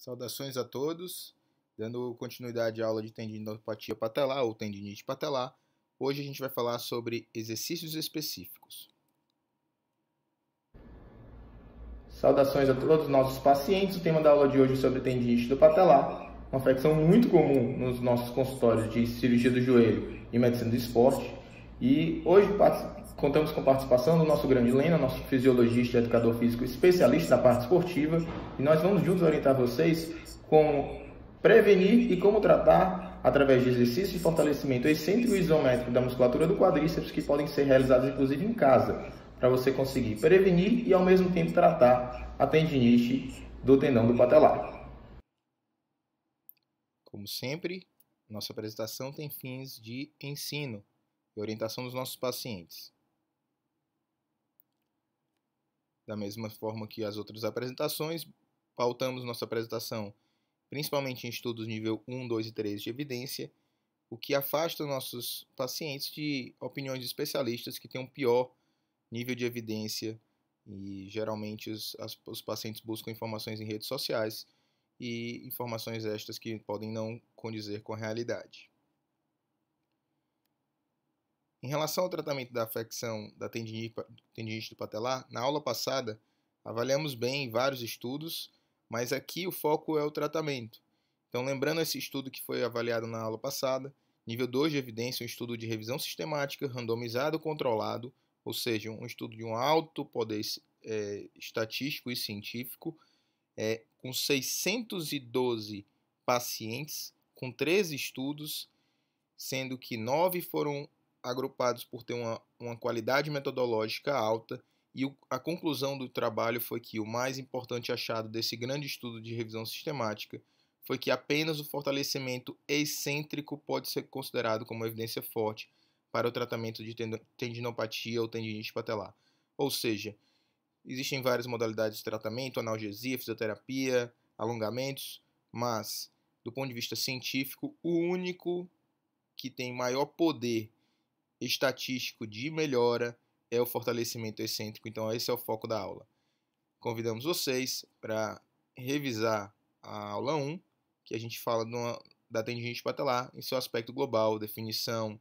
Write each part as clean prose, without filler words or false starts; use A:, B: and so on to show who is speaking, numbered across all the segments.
A: Saudações a todos, dando continuidade à aula de tendinopatia patelar ou tendinite patelar. Hoje a gente vai falar sobre exercícios específicos.
B: Saudações a todos os nossos pacientes. O tema da aula de hoje é sobre tendinite do patelar, uma afecção muito comum nos nossos consultórios de cirurgia do joelho e medicina do esporte. E hoje contamos com a participação do nosso grande Lena, nosso fisiologista e educador físico especialista na parte esportiva, e nós vamos juntos orientar vocês como prevenir e como tratar através de exercícios de fortalecimento excêntrico e isométrico da musculatura do quadríceps, que podem ser realizados inclusive em casa, para você conseguir prevenir e ao mesmo tempo tratar a tendinite do tendão do patelar.
A: Como sempre, nossa apresentação tem fins de ensino e orientação dos nossos pacientes. Da mesma forma que as outras apresentações, pautamos nossa apresentação principalmente em estudos nível 1, 2 e 3 de evidência, o que afasta nossos pacientes de opiniões de especialistas que têm um pior nível de evidência, e geralmente os pacientes buscam informações em redes sociais e informações estas que podem não condizer com a realidade. Em relação ao tratamento da afecção da tendinite do patelar, na aula passada avaliamos bem vários estudos, mas aqui o foco é o tratamento. Então, lembrando esse estudo que foi avaliado na aula passada, nível 2 de evidência, um estudo de revisão sistemática, randomizado, controlado, ou seja, um estudo de um alto poder estatístico e científico, com 612 pacientes, com 13 estudos, sendo que 9 foram agrupados por ter uma qualidade metodológica alta, e a conclusão do trabalho foi que o mais importante achado desse grande estudo de revisão sistemática foi que apenas o fortalecimento excêntrico pode ser considerado como evidência forte para o tratamento de tendinopatia ou tendinite patelar. Ou seja, existem várias modalidades de tratamento, analgesia, fisioterapia, alongamentos, mas, do ponto de vista científico, o único que tem maior poder estatístico de melhora é o fortalecimento excêntrico. Então esse é o foco da aula. Convidamos vocês para revisar a aula 1, que a gente fala da tendinite patelar em seu aspecto global, definição,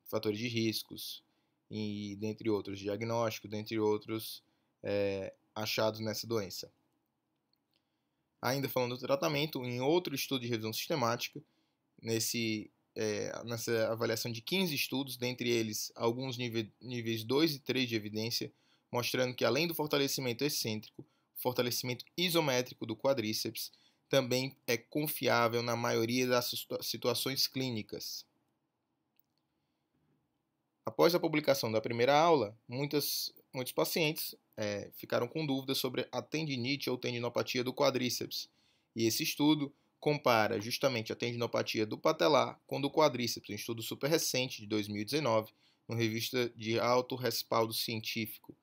A: fatores de riscos, e dentre outros, diagnóstico, dentre outros achados nessa doença. Ainda falando do tratamento, em outro estudo de revisão sistemática, nessa avaliação de 15 estudos, dentre eles alguns níveis 2 e 3 de evidência, mostrando que além do fortalecimento excêntrico, o fortalecimento isométrico do quadríceps também é confiável na maioria das situações clínicas. Após a publicação da primeira aula, muitos pacientes ficaram com dúvidas sobre a tendinite ou tendinopatia do quadríceps, e esse estudo compara justamente a tendinopatia do patelar com do quadríceps, um estudo super recente de 2019, numa revista de alto respaldo científico.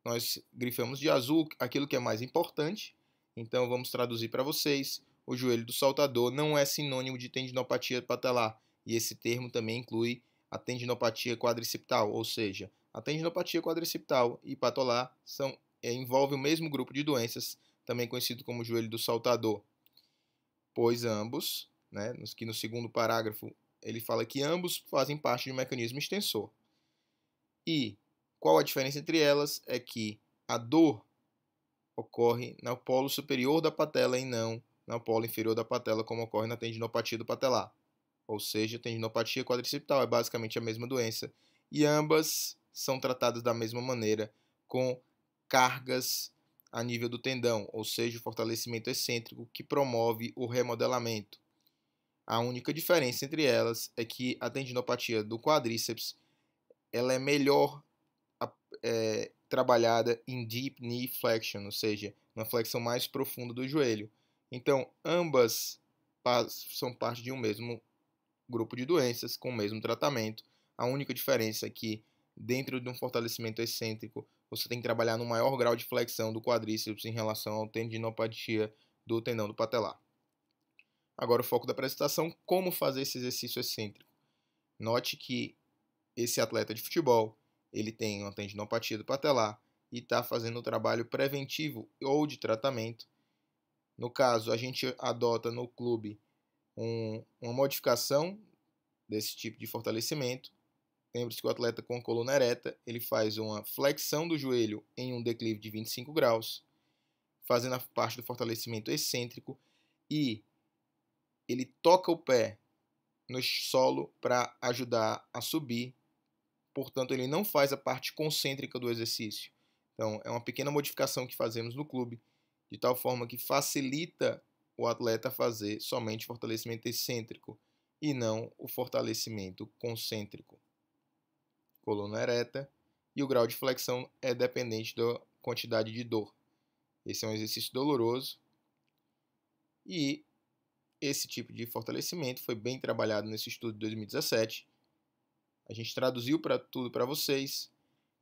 A: Nós grifamos de azul aquilo que é mais importante, então vamos traduzir para vocês. O joelho do saltador não é sinônimo de tendinopatia patelar, e esse termo também inclui a tendinopatia quadricipital, ou seja, a tendinopatia quadricipital e patelar envolvem o mesmo grupo de doenças, também conhecido como joelho do saltador, pois ambos, que no segundo parágrafo ele fala que ambos fazem parte de um mecanismo extensor. E qual a diferença entre elas é que a dor ocorre no polo superior da patela e não no polo inferior da patela, como ocorre na tendinopatia do patelar. Ou seja, a tendinopatia quadricipital é basicamente a mesma doença, e ambas são tratadas da mesma maneira, com cargas a nível do tendão, ou seja, o fortalecimento excêntrico que promove o remodelamento. A única diferença entre elas é que a tendinopatia do quadríceps ela é melhor trabalhada em deep knee flexion, ou seja, uma flexão mais profunda do joelho. Então, ambas são parte de um mesmo grupo de doenças com o mesmo tratamento. A única diferença é que, dentro de um fortalecimento excêntrico, você tem que trabalhar no maior grau de flexão do quadríceps em relação ao tendinopatia do tendão do patelar. Agora o foco da apresentação, como fazer esse exercício excêntrico. Note que esse atleta de futebol, ele tem uma tendinopatia do patelar e está fazendo um trabalho preventivo ou de tratamento No caso, a gente adota no clube uma modificação desse tipo de fortalecimento. Lembre-se que o atleta com a coluna ereta, ele faz uma flexão do joelho em um declive de 25 graus, fazendo a parte do fortalecimento excêntrico, e ele toca o pé no solo para ajudar a subir. Portanto, ele não faz a parte concêntrica do exercício. Então, é uma pequena modificação que fazemos no clube, de tal forma que facilita o atleta fazer somente fortalecimento excêntrico e não o fortalecimento concêntrico. Coluna ereta, e o grau de flexão é dependente da quantidade de dor. Esse é um exercício doloroso, e esse tipo de fortalecimento foi bem trabalhado nesse estudo de 2017. A gente traduziu tudo para vocês.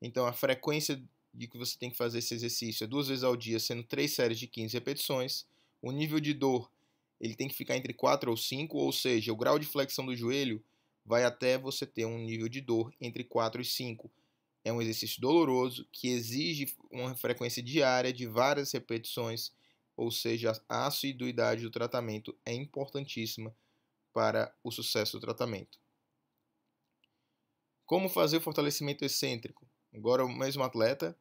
A: Então, a frequência de que você tem que fazer esse exercício é 2 vezes ao dia, sendo 3 séries de 15 repetições. O nível de dor ele tem que ficar entre 4 ou 5, ou seja, o grau de flexão do joelho vai até você ter um nível de dor entre 4 e 5. É um exercício doloroso que exige uma frequência diária de várias repetições, ou seja, a assiduidade do tratamento é importantíssima para o sucesso do tratamento. Como fazer o fortalecimento excêntrico? Agora o mesmo atleta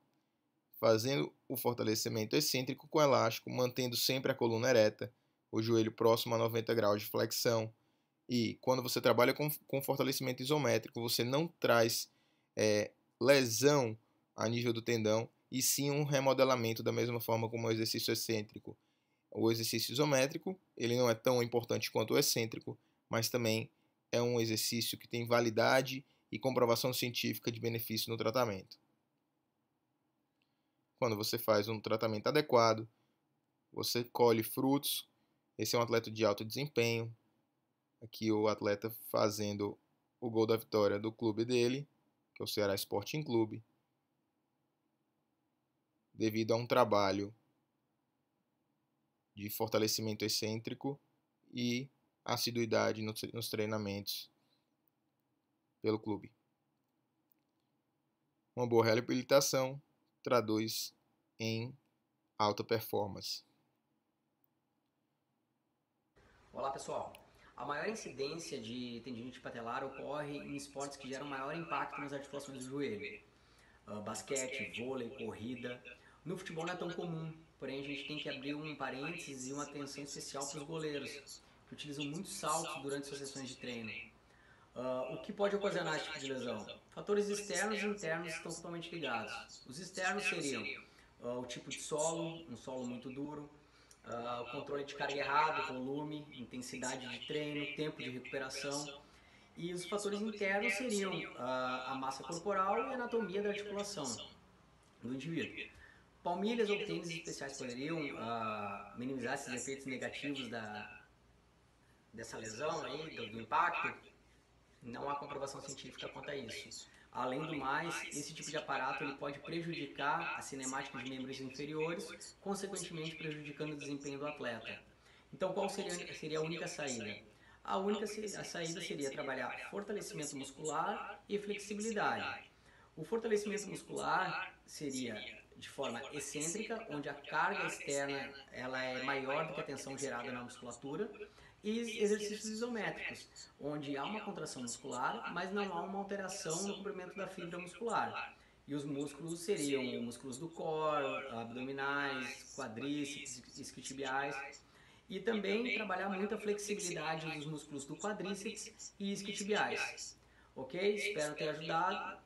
A: fazendo o fortalecimento excêntrico com elástico, mantendo sempre a coluna ereta, o joelho próximo a 90 graus de flexão. E quando você trabalha com fortalecimento isométrico, você não traz lesão a nível do tendão, e sim um remodelamento da mesma forma como o exercício excêntrico. O exercício isométrico ele não é tão importante quanto o excêntrico, mas também é um exercício que tem validade e comprovação científica de benefício no tratamento. Quando você faz um tratamento adequado, você colhe frutos. Esse é um atleta de alto desempenho. Aqui o atleta fazendo o gol da vitória do clube dele, que é o Ceará Sporting Clube, devido a um trabalho de fortalecimento excêntrico e assiduidade nos treinamentos pelo clube. Uma boa reabilitação traduz em alta performance.
C: Olá pessoal, a maior incidência de tendinite patelar ocorre em esportes que geram maior impacto nas articulações do joelho. Basquete, vôlei, corrida. No futebol não é tão comum, porém a gente tem que abrir um parênteses e uma atenção especial para os goleiros, que utilizam muitos saltos durante suas sessões de treino. O que pode ocasionar esse tipo de lesão? Fatores externos e internos estão totalmente ligados. Os externos seriam o tipo de solo, um solo muito duro, o controle de carga errado, volume, intensidade de treino, tempo de recuperação. E os fatores internos seriam a massa corporal e a anatomia da articulação do indivíduo. Palmilhas ou tênis especiais poderiam minimizar esses efeitos negativos dessa lesão aí, do impacto? Não há comprovação científica quanto a isso. Além do mais, esse tipo de aparato ele pode prejudicar a cinemática de membros inferiores, consequentemente prejudicando o desempenho do atleta. Então, qual seria a única saída? A única saída seria trabalhar fortalecimento muscular e flexibilidade. O fortalecimento muscular seria de forma excêntrica, onde a carga externa ela é maior do que a tensão gerada na musculatura, e exercícios isométricos, onde há uma contração muscular, mas não há uma alteração no comprimento da fibra muscular. E os músculos seriam músculos do core, abdominais, quadríceps, isquiotibiais. E também trabalhar muito a flexibilidade dos músculos do quadríceps e isquiotibiais. Ok? Espero ter ajudado.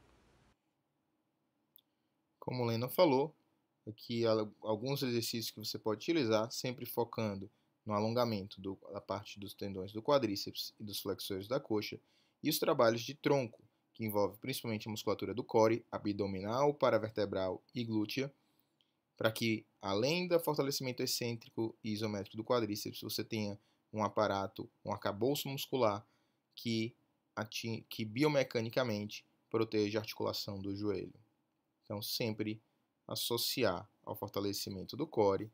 A: Como o Lena falou, aqui alguns exercícios que você pode utilizar, sempre focando no alongamento da parte dos tendões do quadríceps e dos flexores da coxa, e os trabalhos de tronco, que envolve principalmente a musculatura do core, abdominal, paravertebral e glútea, para que, além do fortalecimento excêntrico e isométrico do quadríceps, você tenha um aparato, um arcabouço muscular que biomecanicamente proteja a articulação do joelho. Então, sempre associar ao fortalecimento do core,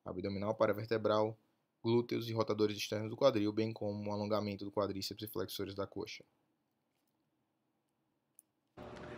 A: abdominal, paravertebral, glúteos e rotadores externos do quadril, bem como o alongamento do quadríceps e flexores da coxa.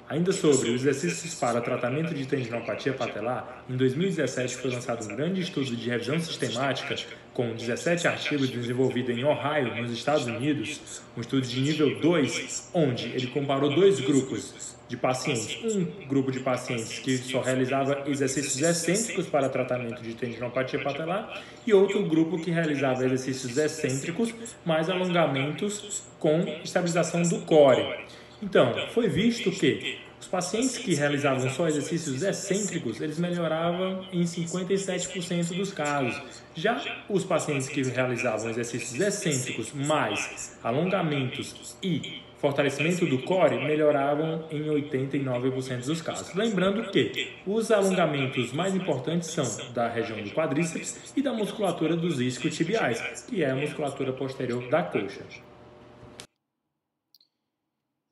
D: Ainda sobre os exercícios para tratamento de tendinopatia patelar, em 2017 foi lançado um grande estudo de revisão sistemática com 17 artigos desenvolvido em Ohio, nos Estados Unidos, um estudo de nível 2, onde ele comparou dois grupos de pacientes. Um grupo de pacientes que só realizava exercícios excêntricos para tratamento de tendinopatia patelar e outro grupo que realizava exercícios excêntricos mais alongamentos com estabilização do core. Então, foi visto que os pacientes que realizavam só exercícios excêntricos, eles melhoravam em 57% dos casos. Já os pacientes que realizavam exercícios excêntricos mais alongamentos e fortalecimento do core melhoravam em 89% dos casos. Lembrando que os alongamentos mais importantes são da região do quadríceps e da musculatura dos isquiotibiais, que é a musculatura posterior da coxa.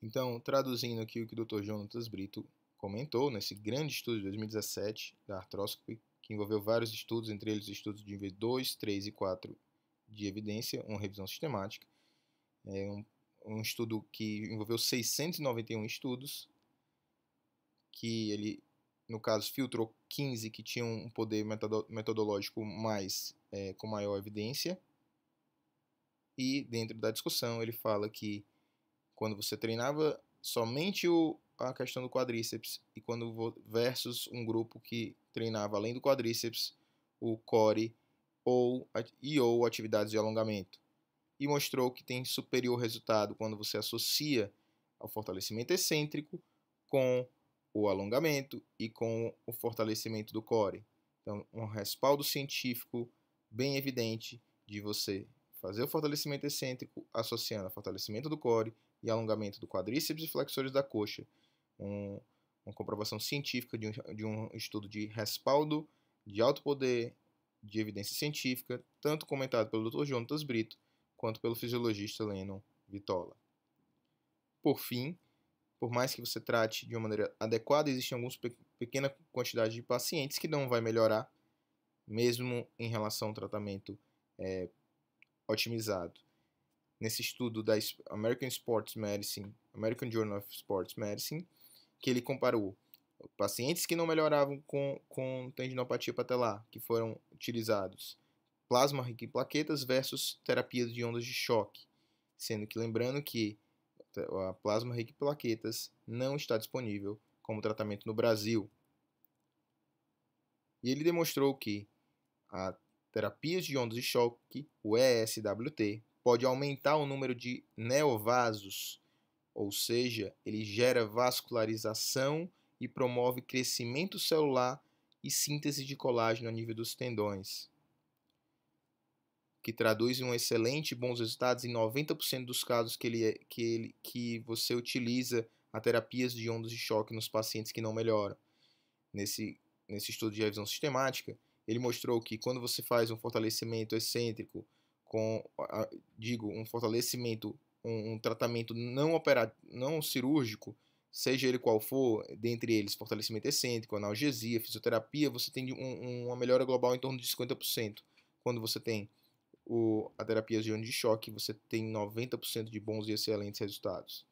A: Então, traduzindo aqui o que o Dr. Jonatas Brito comentou nesse grande estudo de 2017 da arthroscopy, que envolveu vários estudos, entre eles estudos de nível 2, 3 e 4 de evidência, uma revisão sistemática. Um estudo que envolveu 691 estudos, que ele, no caso, filtrou 15 que tinham um poder metodológico com maior evidência. E dentro da discussão ele fala que quando você treinava somente a questão do quadríceps e quando versus um grupo que treinava além do quadríceps, o core ou atividades de alongamento. E mostrou que tem superior resultado quando você associa ao fortalecimento excêntrico com o alongamento e com o fortalecimento do core. Então, um respaldo científico bem evidente de você fazer o fortalecimento excêntrico associando ao fortalecimento do core e alongamento do quadríceps e flexores da coxa. Uma comprovação científica de um estudo de respaldo de alto poder de evidência científica, tanto comentado pelo Dr. Jonatas Brito, quanto pelo fisiologista Lennon Vitola. Por fim, por mais que você trate de uma maneira adequada, existe alguma pequena quantidade de pacientes que não vai melhorar, mesmo em relação ao tratamento otimizado. Nesse estudo da American Journal of Sports Medicine, que ele comparou pacientes que não melhoravam com tendinopatia patelar, que foram utilizados plasma rico em plaquetas versus terapias de ondas de choque, sendo que lembrando que a plasma rico em plaquetas não está disponível como tratamento no Brasil. E ele demonstrou que a terapias de ondas de choque, o ESWT, pode aumentar o número de neovasos, ou seja, ele gera vascularização e promove crescimento celular e síntese de colágeno a nível dos tendões, que traduz em bons resultados em 90% dos casos que você utiliza a terapias de ondas de choque nos pacientes que não melhoram. Nesse estudo de revisão sistemática, ele mostrou que quando você faz um fortalecimento excêntrico um tratamento não cirúrgico, seja ele qual for, dentre eles fortalecimento excêntrico, analgesia, fisioterapia, você tem uma melhora global em torno de 50%. Quando você tem a terapia de ondas de choque, você tem 90% de bons e excelentes resultados.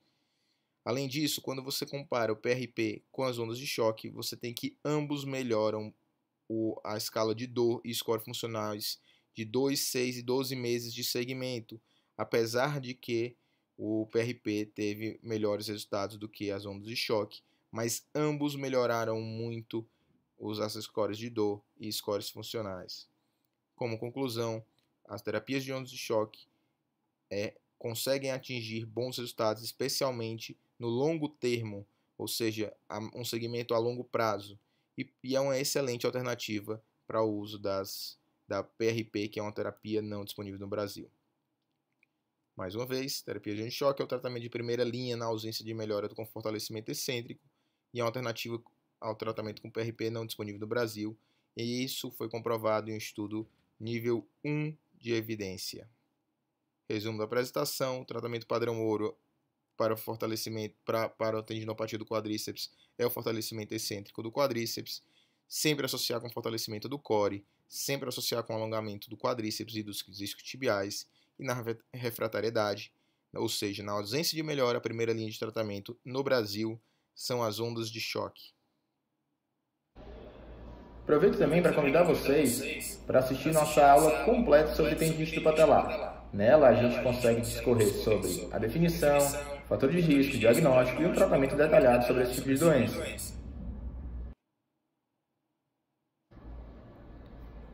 A: Além disso, quando você compara o PRP com as ondas de choque, você tem que ambos melhoram a escala de dor e score funcionais de 2, 6 e 12 meses de segmento, apesar de que o PRP teve melhores resultados do que as ondas de choque, mas ambos melhoraram muito os scores de dor e scores funcionais. Como conclusão, as terapias de ondas de choque conseguem atingir bons resultados, especialmente no longo termo, ou seja, um segmento a longo prazo, e é uma excelente alternativa para o uso da PRP, que é uma terapia não disponível no Brasil. Mais uma vez, terapia de choque é o tratamento de primeira linha na ausência de melhora com fortalecimento excêntrico e é uma alternativa ao tratamento com PRP não disponível no Brasil, e isso foi comprovado em um estudo nível 1 de evidência. Resumo da apresentação: o tratamento padrão ouro para o fortalecimento para a tendinopatia do quadríceps é o fortalecimento excêntrico do quadríceps, sempre associar com o fortalecimento do core, sempre associar com o alongamento do quadríceps e dos isquiotibiais, e na refratariedade, ou seja, na ausência de melhora, a primeira linha de tratamento no Brasil são as ondas de choque.
B: Aproveito também para convidar vocês para assistir nossa aula completa sobre tendinite do patelar. Nela a gente consegue discorrer sobre a definição, fator de risco, diagnóstico e um tratamento detalhado sobre esse tipo de doença.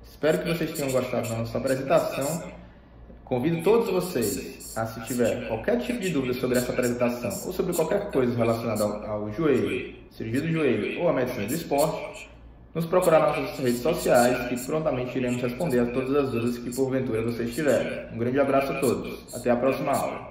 B: Espero que vocês tenham gostado da nossa apresentação. Convido todos vocês a, se tiver qualquer tipo de dúvida sobre essa apresentação ou sobre qualquer coisa relacionada ao joelho, cirurgia do joelho ou a medicina do esporte, nos procurar nas nossas redes sociais e prontamente iremos responder a todas as dúvidas que porventura vocês tiverem. Um grande abraço a todos. Até a próxima aula.